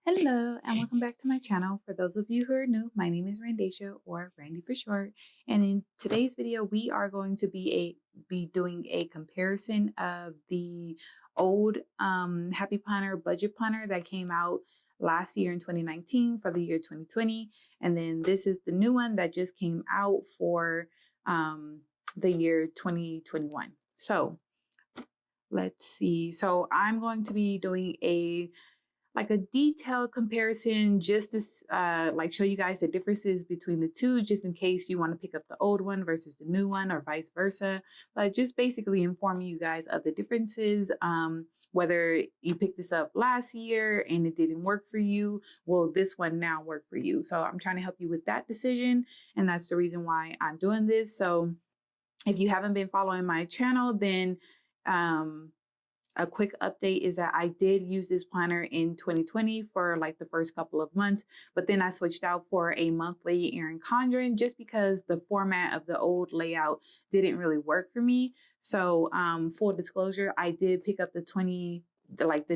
Hello and welcome back to my channel. For those of you who are new, my name is Randy4short or Randy for short. And in today's video, we are going to be doing a comparison of the old Happy Planner budget planner that came out last year in 2019 for the year 2020. And then this is the new one that just came out for the year 2021. So let's see. So I'm going to be doing a detailed comparison just to show you guys the differences between the two, just in case you want to pick up the old one versus the new one or vice versa. But just basically informing you guys of the differences. Whether you picked this up last year and it didn't work for you, will this one now work for you? So I'm trying to help you with that decision, and that's the reason why I'm doing this. So if you haven't been following my channel, then a quick update is that I did use this planner in 2020 for like the first couple of months, but then I switched out for a monthly Erin Condren just because the format of the old layout didn't really work for me. So full disclosure, I did pick up the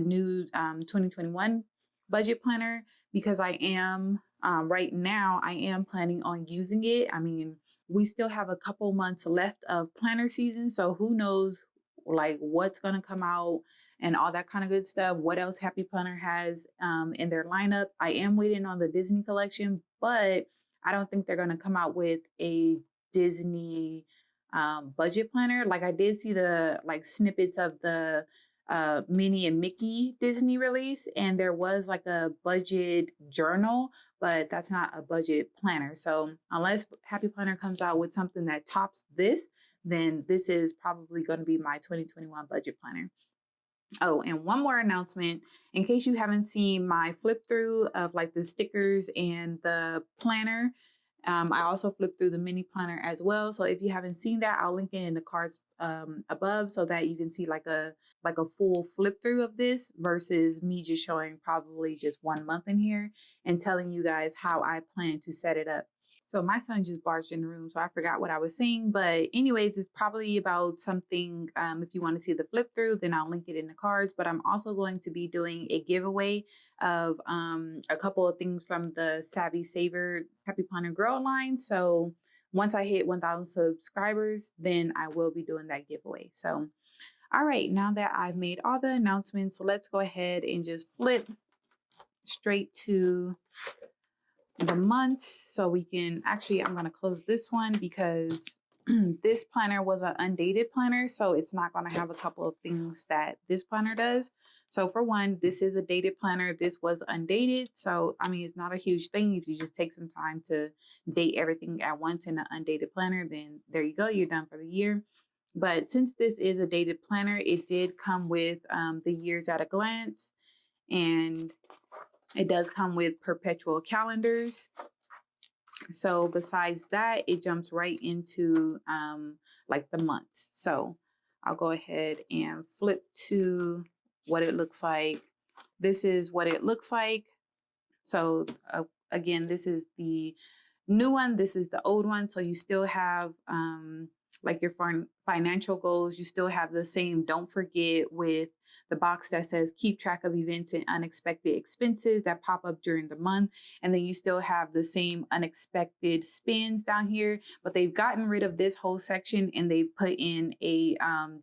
new 2021 budget planner because I am right now I am planning on using it. I mean, we still have a couple months left of planner season, so who knows like what's going to come out and all that kind of good stuff. What else Happy Planner has in their lineup. I am waiting on the Disney collection, but I don't think they're going to come out with a Disney budget planner. Like I did see the snippets of the Minnie and Mickey Disney release, and there was like a budget journal, but that's not a budget planner. So unless Happy Planner comes out with something that tops this, then this is probably going to be my 2021 budget planner. Oh, and one more announcement. In case you haven't seen my flip through of like the stickers and the planner, I also flipped through the mini planner as well. So if you haven't seen that, I'll link it in the cards above so that you can see like a full flip through of this versus me just showing probably just 1 month in here and telling you guys how I plan to set it up. So my son just barged in the room, so I forgot what I was saying. But anyways, it's probably about something. If you want to see the flip through, then I'll link it in the cards. But I'm also going to be doing a giveaway of a couple of things from the Savvy Saver Happy Planner Girl line. So once I hit 1,000 subscribers, then I will be doing that giveaway. So, all right, now that I've made all the announcements, let's go ahead and just flip straight to the months. So we can actually, I'm going to close this one because this planner was an undated planner. So it's not going to have a couple of things that this planner does. So for one, this is a dated planner. This was undated. So, I mean, it's not a huge thing. If you just take some time to date everything at once in an undated planner, then there you go. You're done for the year. But since this is a dated planner, it did come with the years at a glance, and it does come with perpetual calendars. So besides that, it jumps right into like the months. So I'll go ahead and flip to what it looks like. This is what it looks like. So again, this is the new one. This is the old one. So you still have like your financial goals. You still have the same don't forget with the box that says keep track of events and unexpected expenses that pop up during the month. And then you still have the same unexpected spends down here, but they've gotten rid of this whole section and they've put in a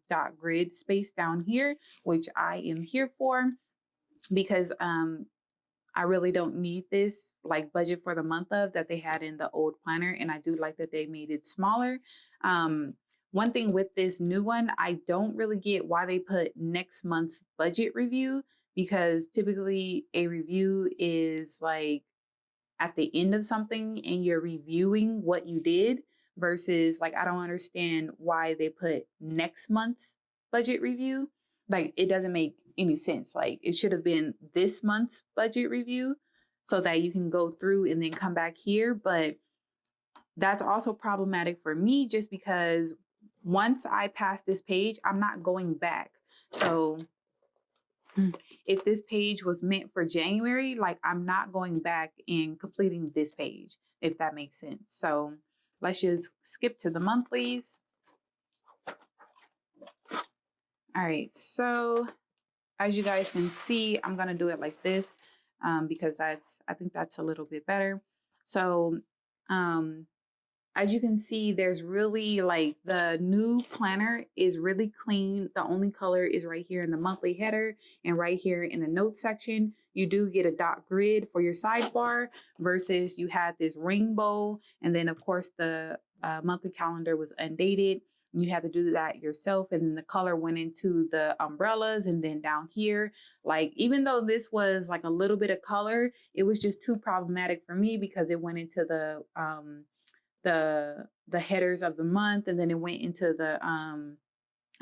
dot grid space down here, which I am here for because I really don't need this like budget for the month of that they had in the old planner. And I do like that they made it smaller. One thing with this new one, I don't really get why they put next month's budget review, because typically a review is like at the end of something and you're reviewing what you did versus like, I don't understand why they put next month's budget review. Like it doesn't make any sense. Like it should have been this month's budget review so that you can go through and then come back here. But that's also problematic for me just because once I pass this page, I'm not going back. So if this page was meant for January, like I'm not going back and completing this page, if that makes sense. So let's just skip to the monthlies. All right, so as you guys can see, I'm gonna do it like this. because I think that's a little bit better. So as you can see, there's really like the new planner is really clean. The only color is right here in the monthly header and right here in the notes section. You do get a dot grid for your sidebar versus you had this rainbow. And then of course the monthly calendar was undated. You had to do that yourself. And then the color went into the umbrellas. And then down here, like, even though this was like a little bit of color, it was just too problematic for me because it went into the headers of the month, and then it went into the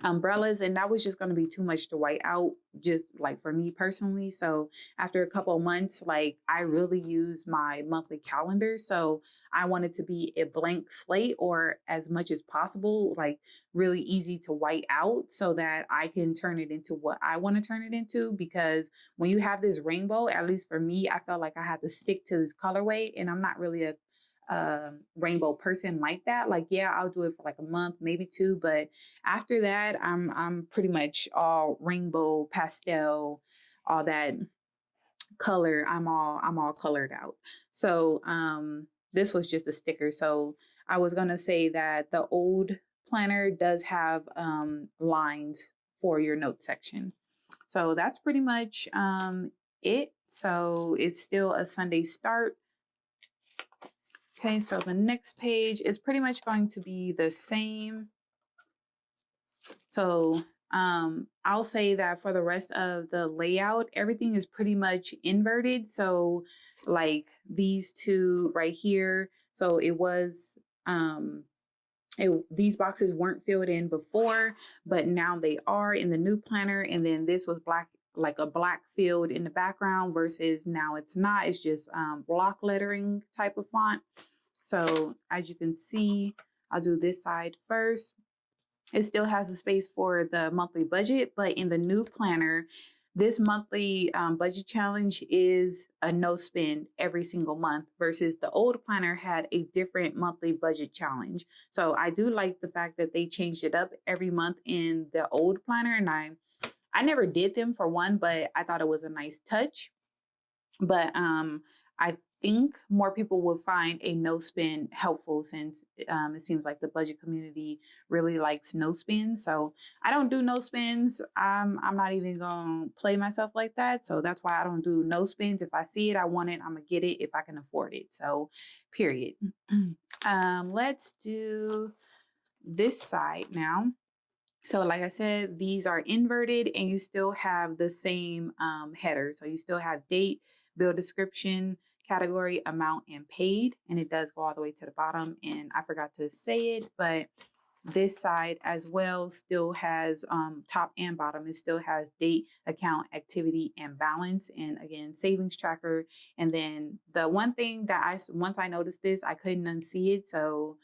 umbrellas, and that was just going to be too much to white out, just like for me personally. So after a couple of months, like, I really use my monthly calendar, so I want it to be a blank slate, or as much as possible, like really easy to white out so that I can turn it into what I want to turn it into. Because when you have this rainbow, at least for me, I felt like I had to stick to this colorway, and I'm not really a rainbow person like that. Like, yeah, I'll do it for like a month, maybe two, but after that, I'm pretty much all rainbow, pastel, all that color. I'm all colored out. So this was just a sticker. So I was gonna say that the old planner does have lines for your note section. So that's pretty much it. So it's still a Sunday start. Okay, so the next page is pretty much going to be the same. So I'll say that for the rest of the layout, everything is pretty much inverted. So like these two right here, so it was these boxes weren't filled in before, but now they are in the new planner. And then this was black, like a black field in the background, versus now it's not. It's just block lettering type of font. So as you can see, I'll do this side first. It still has the space for the monthly budget, but in the new planner, this monthly budget challenge is a no spend every single month, versus the old planner had a different monthly budget challenge. So I do like the fact that they changed it up every month in the old planner, and I never did them for one, but I thought it was a nice touch. But I think more people would find a no spin helpful, since it seems like the budget community really likes no spins. So I don't do no spins. I'm not even gonna play myself like that. So that's why I don't do no spins. If I see it, I want it, I'm gonna get it if I can afford it. So period. Let's do this side now. So like I said, these are inverted and you still have the same header. So you still have date, bill description, category, amount, and paid. And it does go all the way to the bottom. And I forgot to say it, but this side as well still has top and bottom. It still has date, account, activity, and balance. And again, savings tracker. And then the one thing that once I noticed this, I couldn't unsee it. So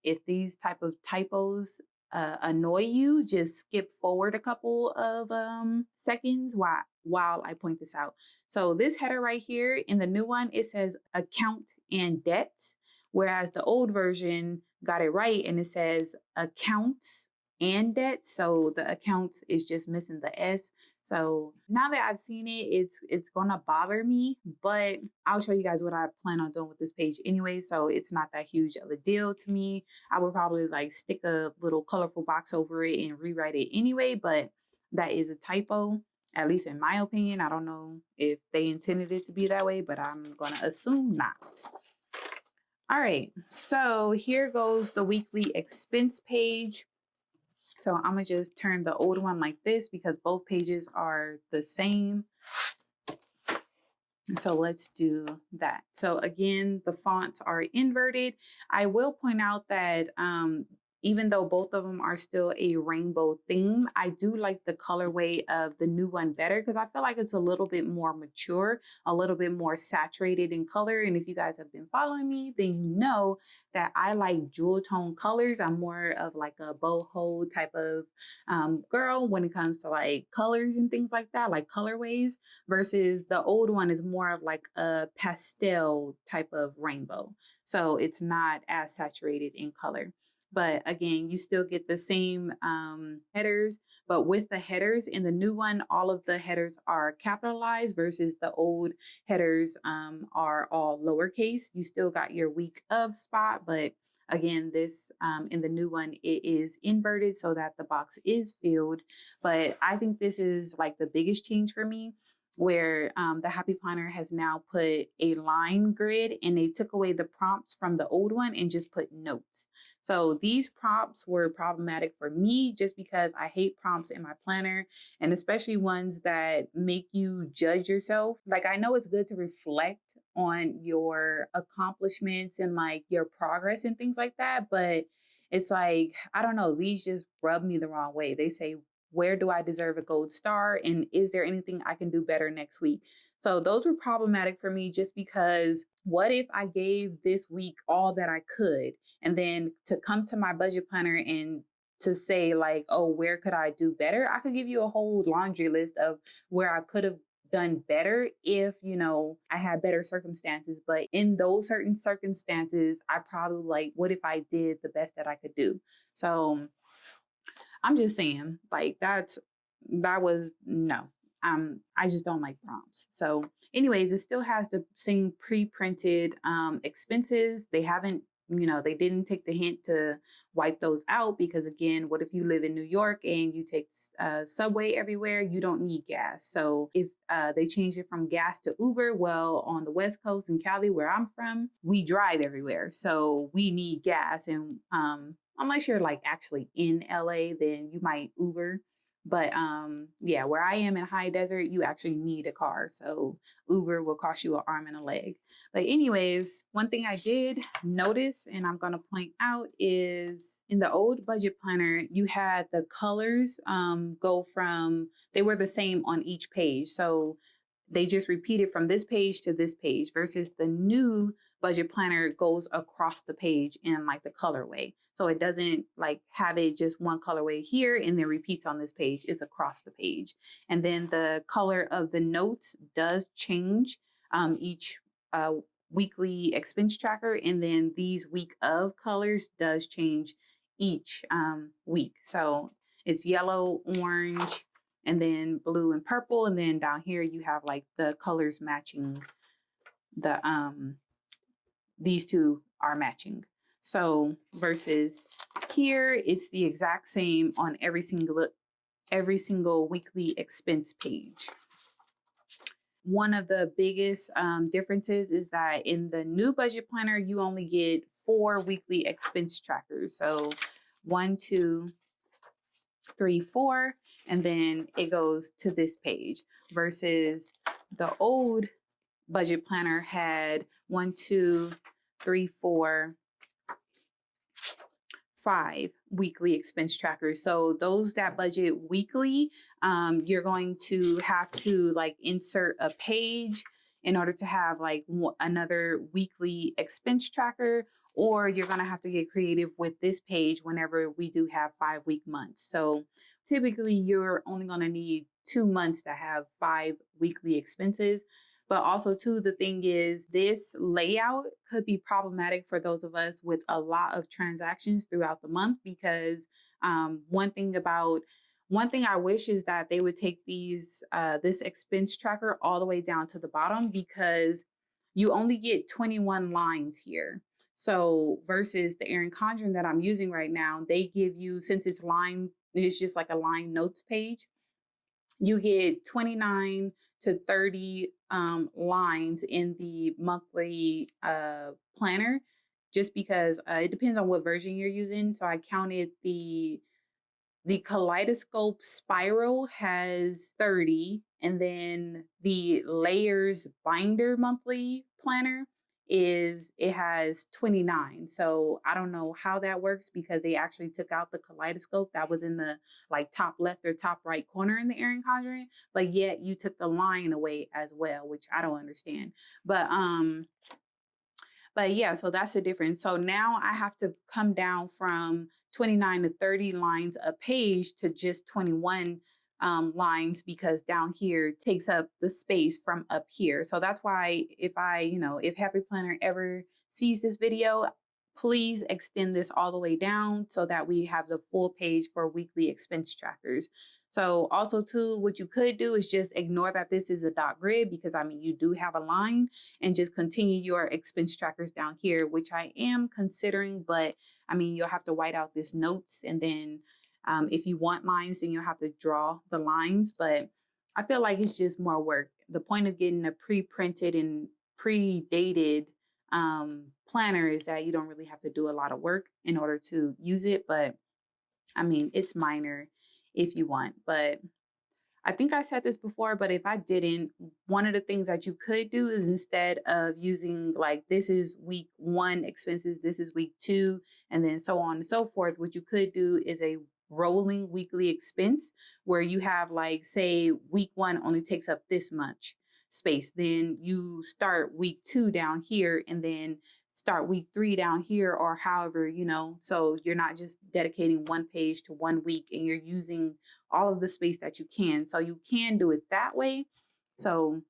if these type of typos annoy you, just skip forward a couple of seconds while I point this out. So this header right here in the new one, it says account and debt, whereas the old version got it right and it says account and debt. So the account is just missing the S. So now that I've seen it, it's gonna bother me, but I'll show you guys what I plan on doing with this page anyway. So it's not that huge of a deal to me. I would probably like stick a little colorful box over it and rewrite it anyway, but that is a typo, at least in my opinion. I don't know if they intended it to be that way, but I'm gonna assume not. All right, so here goes the weekly expense page. So I'm gonna just turn the old one like this because both pages are the same. So let's do that. So again, the fonts are inverted. I will point out that even though both of them are still a rainbow theme, I do like the colorway of the new one better because I feel like it's a little bit more mature, a little bit more saturated in color. And if you guys have been following me, then you know that I like jewel tone colors. I'm more of like a boho type of girl when it comes to like colors and things like that, like colorways, versus the old one is more of like a pastel type of rainbow. So it's not as saturated in color. But again, you still get the same headers, but with the headers in the new one, all of the headers are capitalized versus the old headers are all lowercase. You still got your week of spot, but again, this in the new one, it is inverted so that the box is filled. But I think this is like the biggest change for me, where the Happy Planner has now put a line grid, and they took away the prompts from the old one and just put notes. So these prompts were problematic for me just because I hate prompts in my planner, and especially ones that make you judge yourself. Like, I know it's good to reflect on your accomplishments and like your progress and things like that, but it's like, I don't know, these just rub me the wrong way. They say, where do I deserve a gold star? And is there anything I can do better next week? So those were problematic for me just because what if I gave this week all that I could? And then to come to my budget planner and to say like, oh, where could I do better? I could give you a whole laundry list of where I could have done better if, you know, I had better circumstances. But in those certain circumstances, I probably like, what if I did the best that I could do? So I'm just saying, like, that was no. I just don't like prompts. So anyways, it still has the same pre-printed expenses. They haven't, you know, they didn't take the hint to wipe those out, because again, what if you live in New York and you take subway everywhere? You don't need gas. So if they changed it from gas to Uber, well, on the West Coast in Cali, where I'm from, we drive everywhere. So we need gas. And unless you're like actually in LA, then you might Uber. But yeah, where I am in high desert, you actually need a car. So Uber will cost you an arm and a leg. But anyways, one thing I did notice, and I'm going to point out, is in the old budget planner, you had the colors go from, they were the same on each page. So they just repeated from this page to this page, versus the new budget planner goes across the page in like the colorway. So it doesn't like have it just one colorway here and then repeats on this page. It's across the page. And then the color of the notes does change each weekly expense tracker. And then these week of colors does change each week. So it's yellow, orange, and then blue and purple. And then down here you have like the colors matching the these two are matching. So versus here, it's the exact same on every single weekly expense page. One of the biggest differences is that in the new budget planner, you only get 4 weekly expense trackers. So 1, 2, 3, 4, and then it goes to this page, versus the old budget planner had 1, 2, 3, 4, 5 weekly expense trackers. So those that budget weekly, you're going to have to like insert a page in order to have like another weekly expense tracker, or you're going to have to get creative with this page whenever we do have 5-week months. So typically you're only going to need 2 months to have 5 weekly expenses. But also too, the thing is, this layout could be problematic for those of us with a lot of transactions throughout the month, because one thing I wish is that they would take this expense tracker all the way down to the bottom, because you only get 21 lines here. So versus the Erin Condren that I'm using right now, they give you, since it's just like a line notes page, you get 29 to 30 lines in the monthly planner, just because it depends on what version you're using. So I counted the kaleidoscope spiral has 30, and then the layers binder monthly planner has 29. So I don't know how that works, because they actually took out the kaleidoscope that was in the like top left or top right corner in the Erin Condren, but yet you took the line away as well, which I don't understand. But yeah, so that's the difference. So now I have to come down from 29 to 30 lines a page to just 21 lines, because down here takes up the space from up here. So that's why if Happy Planner ever sees this video, please extend this all the way down so that we have the full page for weekly expense trackers. So also too, what you could do is just ignore that this is a dot grid, because I mean, you do have a line, and just continue your expense trackers down here, which I am considering, but I mean, you'll have to white out this notes, and then if you want lines, then you'll have to draw the lines, but I feel like it's just more work. The point of getting a pre-printed and pre-dated planner is that you don't really have to do a lot of work in order to use it, but I mean, it's minor if you want. But I think I said this before, but if I didn't, one of the things that you could do is, instead of using like, this is week 1 expenses, this is week 2, and then so on and so forth, what you could do is a rolling weekly expense, where you have like, say week 1 only takes up this much space. Then you start week 2 down here, and then start week 3 down here, or however, you know, so you're not just dedicating one page to 1 week, and you're using all of the space that you can. So you can do it that way. So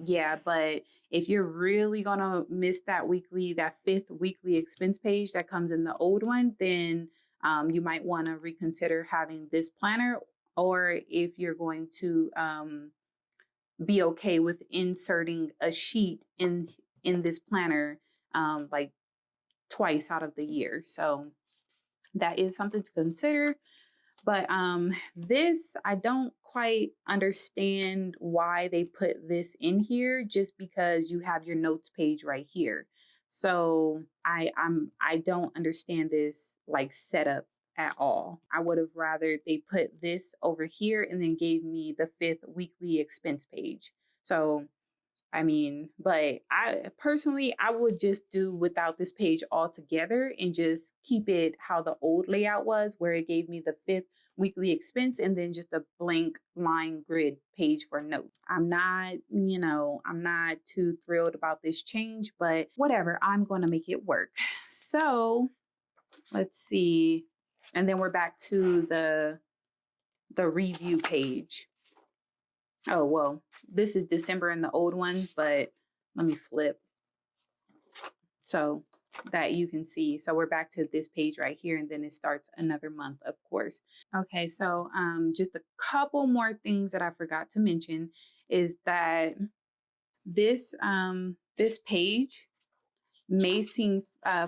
yeah, but if you're really gonna miss that 5th weekly expense page that comes in the old one, then you might want to reconsider having this planner. Or if you're going to be okay with inserting a sheet in this planner like twice out of the year. So that is something to consider. But this, I don't quite understand why they put this in here, just because you have your notes page right here. So I don't understand this like setup at all. I would have rather they put this over here and then gave me the 5th weekly expense page. So I mean, but I personally, I would just do without this page altogether, and just keep it how the old layout was, where it gave me the 5th weekly expense and then just a blank line grid page for notes. I'm not, you know, I'm not too thrilled about this change, but whatever, I'm going to make it work. So let's see. And then we're back to the review page. Oh, well, this is December in the old one, but let me flip so that you can see. So we're back to this page right here, and then it starts another month, of course. Okay, so just a couple more things that I forgot to mention is that this this page may seem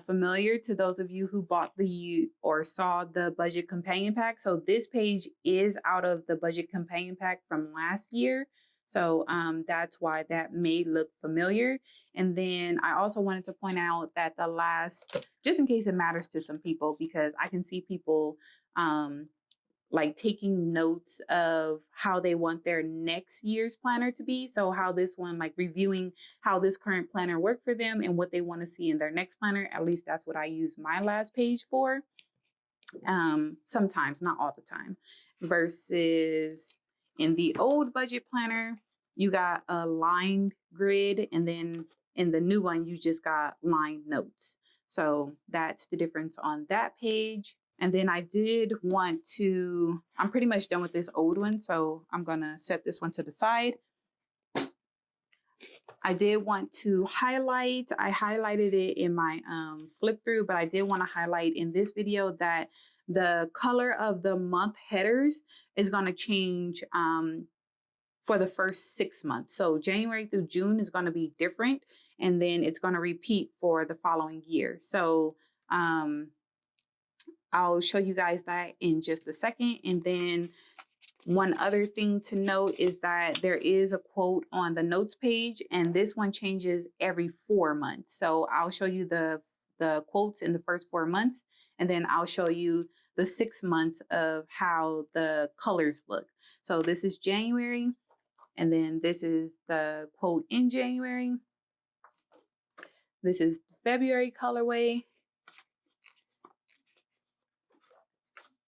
familiar to those of you who bought or saw the budget companion pack. So this page is out of the budget companion pack from last year. So that's why that may look familiar. And then I also wanted to point out that just in case it matters to some people, because I can see people like taking notes of how they want their next year's planner to be. So how this one, like reviewing how this current planner worked for them and what they want to see in their next planner. At least that's what I use my last page for. Sometimes, not all the time. Versus in the old budget planner, you got a lined grid, and then in the new one, you just got lined notes. So that's the difference on that page. And then I did want to, I'm pretty much done with this old one, so I'm gonna set this one to the side. I did want to highlight, I highlighted it in my flip through, but I did want to highlight in this video that the color of the month headers is gonna change for the first 6 months. So January through June is gonna be different, and then it's gonna repeat for the following year. So I'll show you guys that in just a second. And then one other thing to note is that there is a quote on the notes page, and this one changes every 4 months. So I'll show you the quotes in the first 4 months, and then I'll show you the 6 months of how the colors look. So this is January, and then this is the quote in January. This is the February colorway.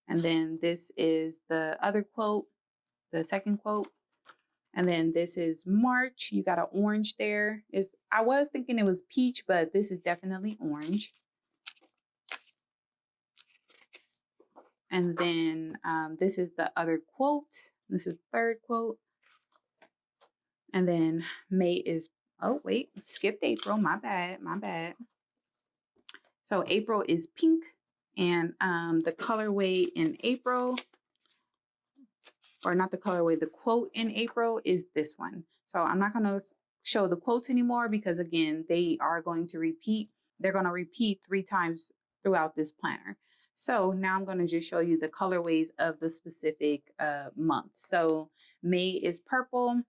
And then this is the other quote, the second quote. And then this is March. You got an orange there. I was thinking it was peach, but this is definitely orange. And then this is the other quote. This is the third quote. And then May is, oh wait, skipped April, my bad. So April is pink, and the colorway in April, or not the colorway, the quote in April is this one. So I'm not going to show the quotes anymore because, again, they are going to repeat. They're going to repeat 3 times throughout this planner. So now I'm going to just show you the colorways of the specific month. So May is purple.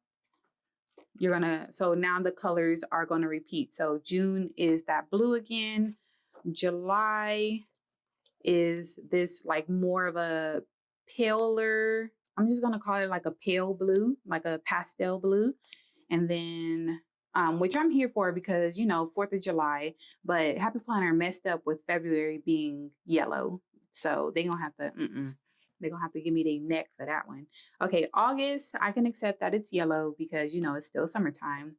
So now the colors are going to repeat. So June is that blue again. July is this like more of a paler, I'm just going to call it like a pale blue, like a pastel blue. And then, which I'm here for because, 4th of July, but Happy Planner messed up with February being yellow. So they're going to have to, they're going to have to give me their neck for that one. Okay, August, I can accept that it's yellow because, it's still summertime.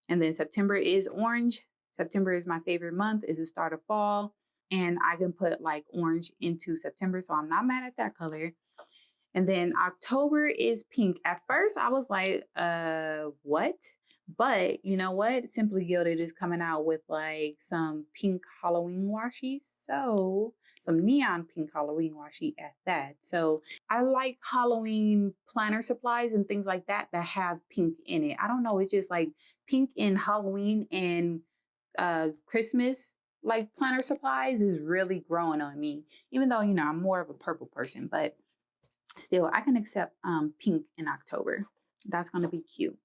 And then September is orange. September is my favorite month, is the start of fall. And I can put like orange into September, so I'm not mad at that color. And then October is pink. At first, I was like, what? But you know what? Simply Gilded is coming out with like some pink Halloween washi. So some neon pink Halloween washi at that. So I like Halloween planner supplies and things like that have pink in it. I don't know. It's just like pink in Halloween and Christmas like planner supplies is really growing on me, even though, I'm more of a purple person, but still I can accept pink in October. That's going to be cute.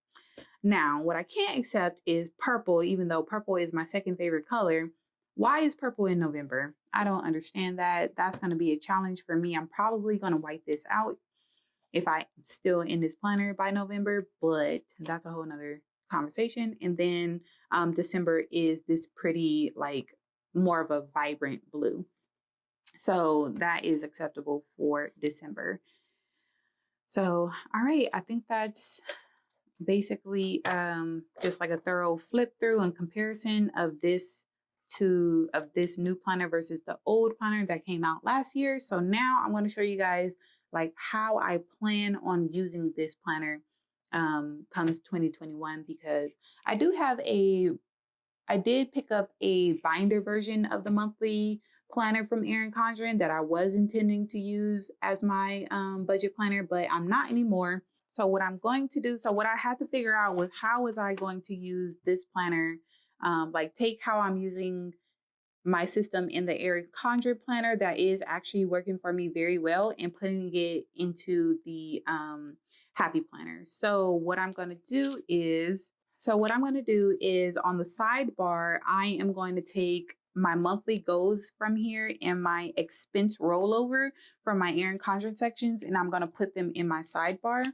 Now, what I can't accept is purple, even though purple is my second favorite color. Why is purple in November? I don't understand that. That's going to be a challenge for me. I'm probably going to white this out if I'm still in this planner by November, but that's a whole nother conversation. And then December is this pretty, like more of a vibrant blue. So that is acceptable for December. So, all right, I think that's basically just like a thorough flip through and comparison of this new planner versus the old planner that came out last year. So now I'm going to show you guys like how I plan on using this planner comes 2021, because I did pick up a binder version of the monthly planner from Erin Condren that I was intending to use as my budget planner, but I'm not anymore. So what I'm going to do, so what I had to figure out was how was I going to use this planner, like take how I'm using my system in the Erin Condren planner that is actually working for me very well and putting it into the Happy Planner. So what I'm going to do is on the sidebar, I am going to take my monthly goals from here and my expense rollover from my Erin Condren sections, and I'm going to put them in my sidebar.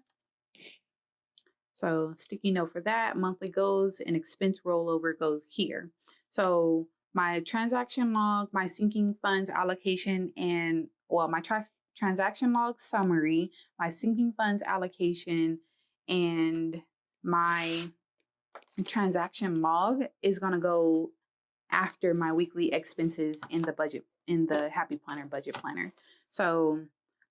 So sticky note for that, monthly goals and expense rollover goes here. So my transaction log, my sinking funds allocation, and my transaction log summary, my sinking funds allocation, and my transaction log is going to go after my weekly expenses in the Happy Planner budget planner. So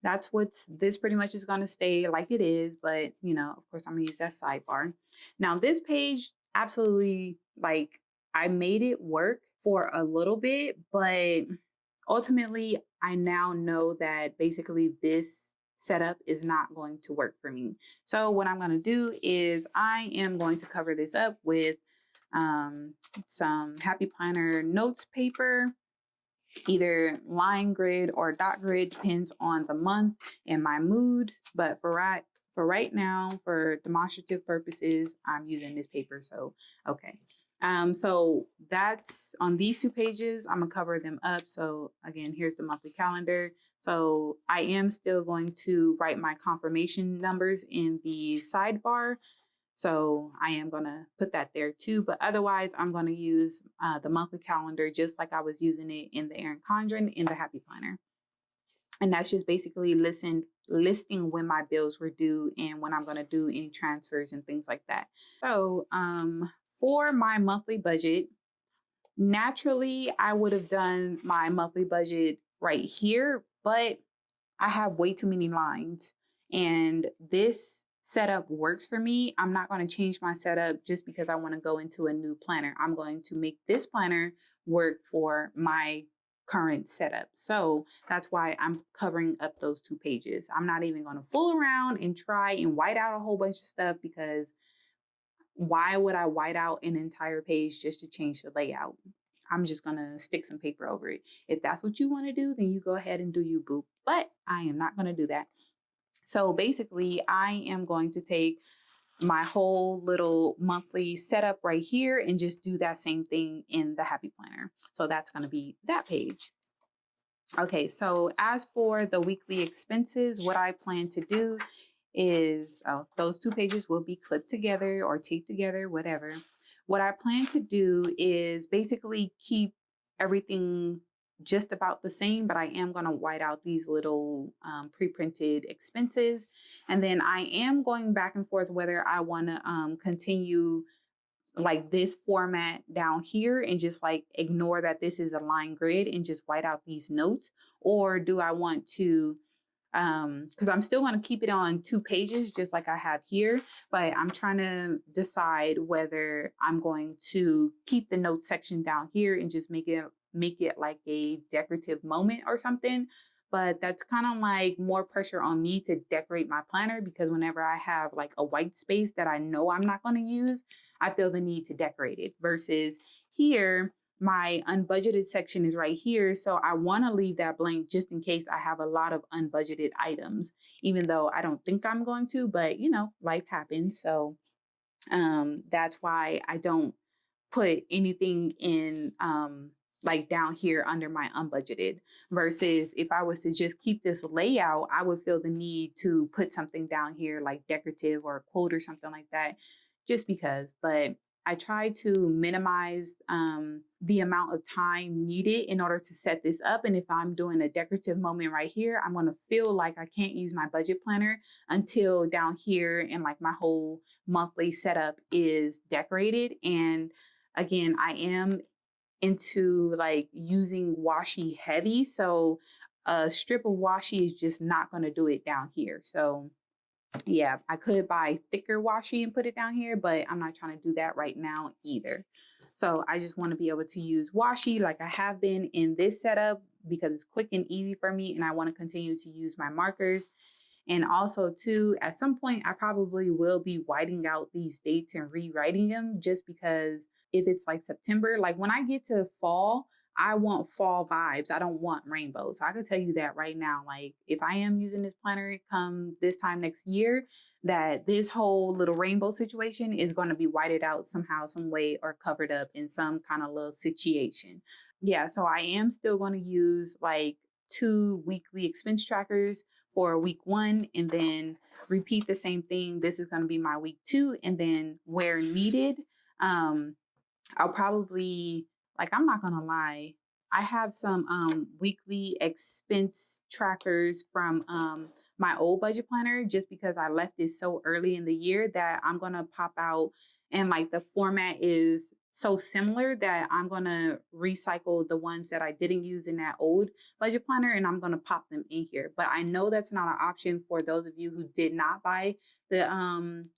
that's what this pretty much is going to stay like it is, but of course I'm gonna use that sidebar. Now this page, absolutely, like I made it work for a little bit, but ultimately I now know that basically this setup is not going to work for me. So what I'm going to do is I am going to cover this up with some Happy Planner notes paper, either line grid or dot grid, depends on the month and my mood. But for right now, for demonstrative purposes, I'm using this paper. So, okay. So that's on these 2 pages. I'm gonna cover them up. So again, here's the monthly calendar. So I am still going to write my confirmation numbers in the sidebar. So I am going to put that there too, but otherwise I'm going to use the monthly calendar just like I was using it in the Erin Condren in the Happy Planner. And that's just basically listing when my bills were due and when I'm going to do any transfers and things like that. So for my monthly budget, naturally I would have done my monthly budget right here, but I have way too many lines, and this setup works for me, I'm not going to change my setup just because I want to go into a new planner. I'm going to make this planner work for my current setup. So that's why I'm covering up those 2 pages. I'm not even going to fool around and try and white out a whole bunch of stuff, because why would I white out an entire page just to change the layout? I'm just going to stick some paper over it. If that's what you want to do, then you go ahead and do you, boo. But I am not going to do that. So basically, I am going to take my whole little monthly setup right here and just do that same thing in the Happy Planner. So that's going to be that page. Okay, so as for the weekly expenses, what I plan to do is, those 2 pages will be clipped together or taped together, whatever. What I plan to do is basically keep everything just about the same, but I am going to white out these little pre-printed expenses. And then I am going back and forth whether I want to continue like this format down here and just like ignore that this is a line grid and just white out these notes, or do I want to because I'm still going to keep it on 2 pages just like I have here, but I'm trying to decide whether I'm going to keep the notes section down here and just make it like a decorative moment or something. But that's kind of like more pressure on me to decorate my planner, because whenever I have like a white space that I know I'm not going to use, I feel the need to decorate it. Versus here, my unbudgeted section is right here. So I want to leave that blank just in case I have a lot of unbudgeted items, even though I don't think I'm going to, but you know, life happens. So that's why I don't put anything in like down here under my unbudgeted. Versus if I was to just keep this layout, I would feel the need to put something down here like decorative or a quote or something like that, just because. But I try to minimize the amount of time needed in order to set this up. And if I'm doing a decorative moment right here, I'm going to feel like I can't use my budget planner until down here and like my whole monthly setup is decorated. And again, I am into like using washi heavy. So a strip of washi is just not going to do it down here. So yeah, I could buy thicker washi and put it down here, but I'm not trying to do that right now either. So I just want to be able to use washi like I have been in this setup, because it's quick and easy for me, and I want to continue to use my markers. And also too, at some point, I probably will be whiting out these dates and rewriting them, just because if it's like September, like when I get to fall, I want fall vibes. I don't want rainbows. So I can tell you that right now. Like if I am using this planner come this time next year, that this whole little rainbow situation is going to be whited out somehow, some way, or covered up in some kind of little situation. Yeah, so I am still going to use like 2 weekly expense trackers for week 1, and then repeat the same thing. This is going to be my week 2, and then where needed, I'll probably, like, I'm not gonna lie, I have some weekly expense trackers from my old budget planner, just because I left it so early in the year that I'm gonna pop out, and like the format is so similar that I'm gonna recycle the ones that I didn't use in that old budget planner, and I'm gonna pop them in here. But I know that's not an option for those of you who did not buy the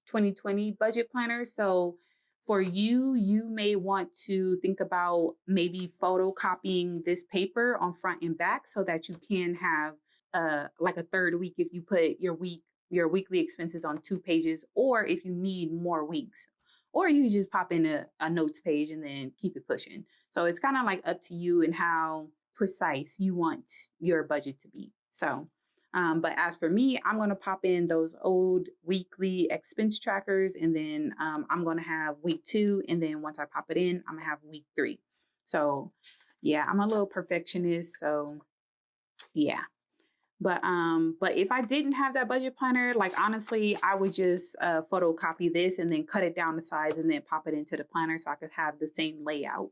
2020 budget planner. So for you, you may want to think about maybe photocopying this paper on front and back so that you can have like a third week if you put your weekly expenses on 2 pages, or if you need more weeks, or you just pop in a notes page and then keep it pushing. So it's kind of like up to you and how precise you want your budget to be. So but as for me, I'm going to pop in those old weekly expense trackers, and then I'm going to have week 2. And then once I pop it in, I'm going to have week 3. So yeah, I'm a little perfectionist. So yeah. But if I didn't have that budget planner, like honestly, I would just photocopy this and then cut it down the sides and then pop it into the planner so I could have the same layout.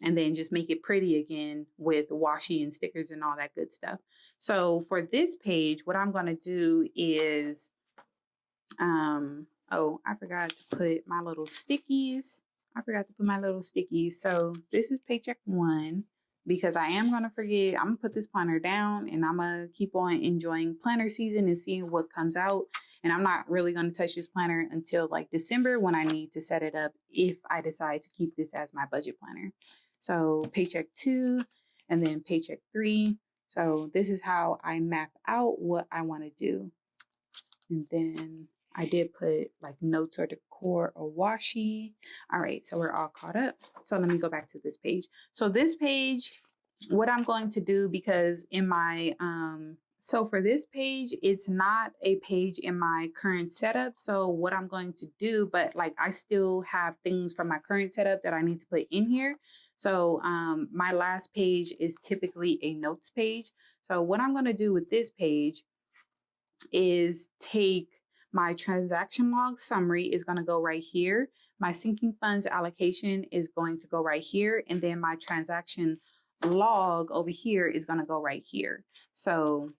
And then just make it pretty again with washi and stickers and all that good stuff. So for this page, what I'm going to do is, oh, I forgot to put my little stickies. So this is paycheck 1, because I am going to forget. I'm going to put this planner down and I'm going to keep on enjoying planner season and seeing what comes out. And I'm not really going to touch this planner until like December when I need to set it up if I decide to keep this as my budget planner. So paycheck 2 and then paycheck 3. So this is how I map out what I want to do. And then I did put like notes or decor or washi. All right, so we're all caught up. So let me go back to this page. So this page, what I'm going to do, because in my, so for this page, it's not a page in my current setup. So what I'm going to do, but like I still have things from my current setup that I need to put in here. So my last page is typically a notes page. So what I'm going to do with this page is take my transaction log summary is going to go right here. My sinking funds allocation is going to go right here. And then my transaction log over here is going to go right here. So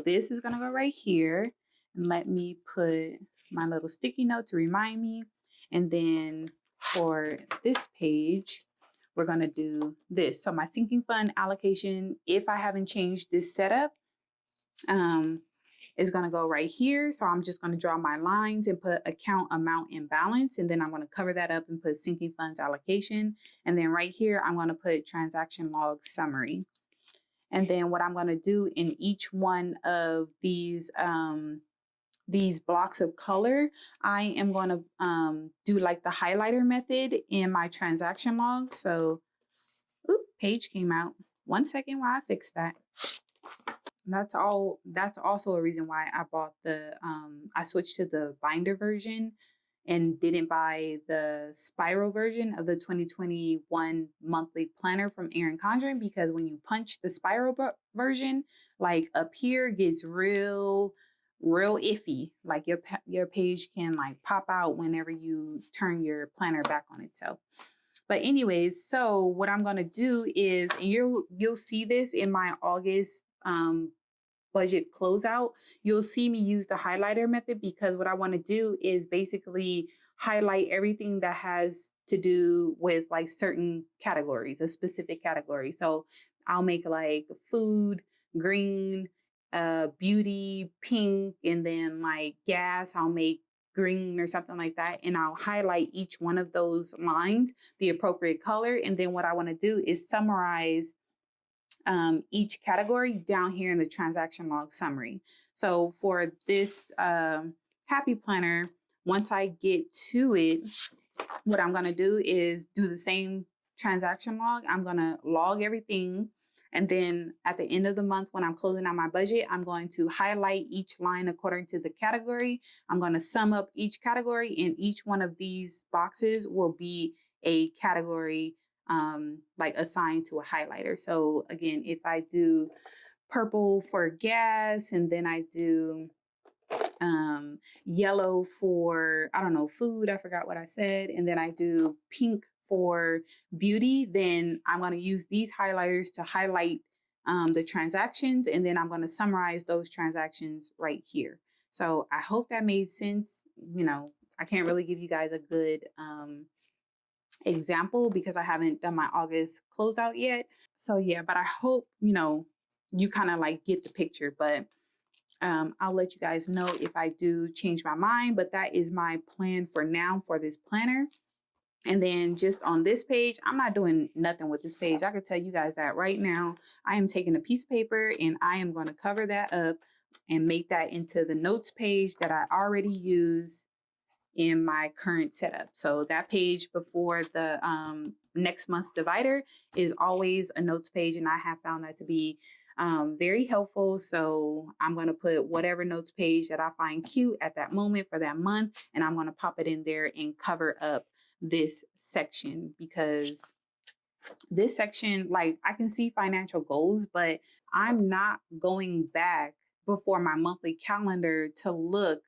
this is going to go right here. And let me put my little sticky note to remind me. And then for this page, we're going to do this. So my sinking fund allocation, if I haven't changed this setup, is going to go right here. So I'm just going to draw my lines and put account, amount, and balance. And then I'm going to cover that up and put sinking funds allocation. And then right here, I'm going to put transaction log summary. And then what I'm going to do in each one of these blocks of color, I am going to do like the highlighter method in my transaction log. So, page came out. 1 second while I fix that. That's also a reason why I bought I switched to the binder version and didn't buy the spiral version of the 2021 monthly planner from Erin Condren, because when you punch the spiral version, like up here gets real iffy. Like your page can like pop out whenever you turn your planner back on itself. But anyways, so what I'm going to do is, and you'll see this in my August budget closeout, you'll see me use the highlighter method, because what I want to do is basically highlight everything that has to do with like certain categories, a specific category. So I'll make like food, green, beauty, pink, and then like gas, I'll make green or something like that. And I'll highlight each one of those lines, the appropriate color. And then what I want to do is summarize each category down here in the transaction log summary. So for this happy planner, once I get to it, what I'm going to do is do the same transaction log. I'm going to log everything. And then at the end of the month, when I'm closing out my budget, I'm going to highlight each line according to the category. I'm going to sum up each category, and each one of these boxes will be a category like assigned to a highlighter. So again, if I do purple for gas, and then I do yellow for, I don't know, food, I forgot what I said, and then I do pink for beauty, then I'm going to use these highlighters to highlight the transactions, and then I'm going to summarize those transactions right here. So I hope that made sense. You know, I can't really give you guys a good example because I haven't done my August closeout yet. So yeah, but I hope, you know, you kind of like get the picture, but I'll let you guys know if I do change my mind, but that is my plan for now for this planner. And then just on this page, I'm not doing nothing with this page. I can tell you guys that right now. I am taking a piece of paper and I am going to cover that up and make that into the notes page that I already use in my current setup. So that page before the next month's divider is always a notes page, and I have found that to be very helpful. So I'm going to put whatever notes page that I find cute at that moment for that month, and I'm going to pop it in there and cover up this section, because this section, like, I can see financial goals, but I'm not going back before my monthly calendar to look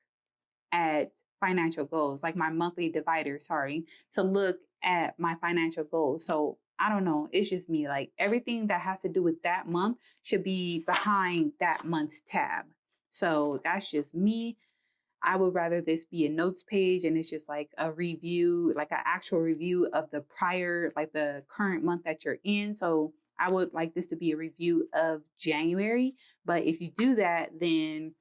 at financial goals, like my monthly divider, to look at my financial goals. So I don't know. It's just me. Like, everything that has to do with that month should be behind that month's tab. So that's just me. I would rather this be a notes page, and it's just like a review, like an actual review of the prior, like the current month that you're in. So I would like this to be a review of January. But if you do that, then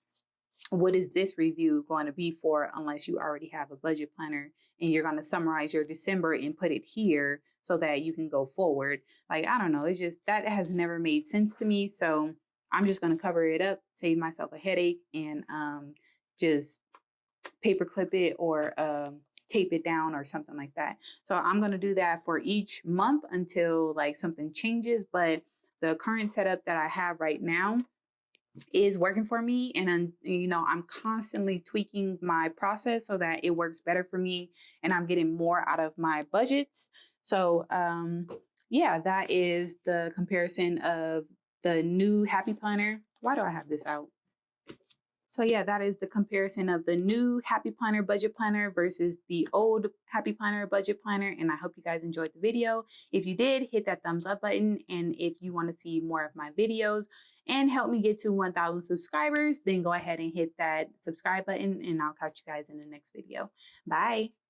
what is this review going to be for unless you already have a budget planner and you're going to summarize your December and put it here so that you can go forward. Like, I don't know. It's just that has never made sense to me. So I'm just going to cover it up, save myself a headache, and just paper clip it or tape it down or something like that. So I'm going to do that for each month until like something changes. But the current setup that I have right now is working for me, and I'm constantly tweaking my process so that it works better for me and I'm getting more out of my budgets. So yeah, that is the comparison of the new Happy Planner. Why do I have this out? So yeah, that is the comparison of the new Happy Planner Budget Planner versus the old Happy Planner Budget Planner. And I hope you guys enjoyed the video. If you did, hit that thumbs up button. And if you want to see more of my videos and help me get to 1,000 subscribers, then go ahead and hit that subscribe button, and I'll catch you guys in the next video. Bye.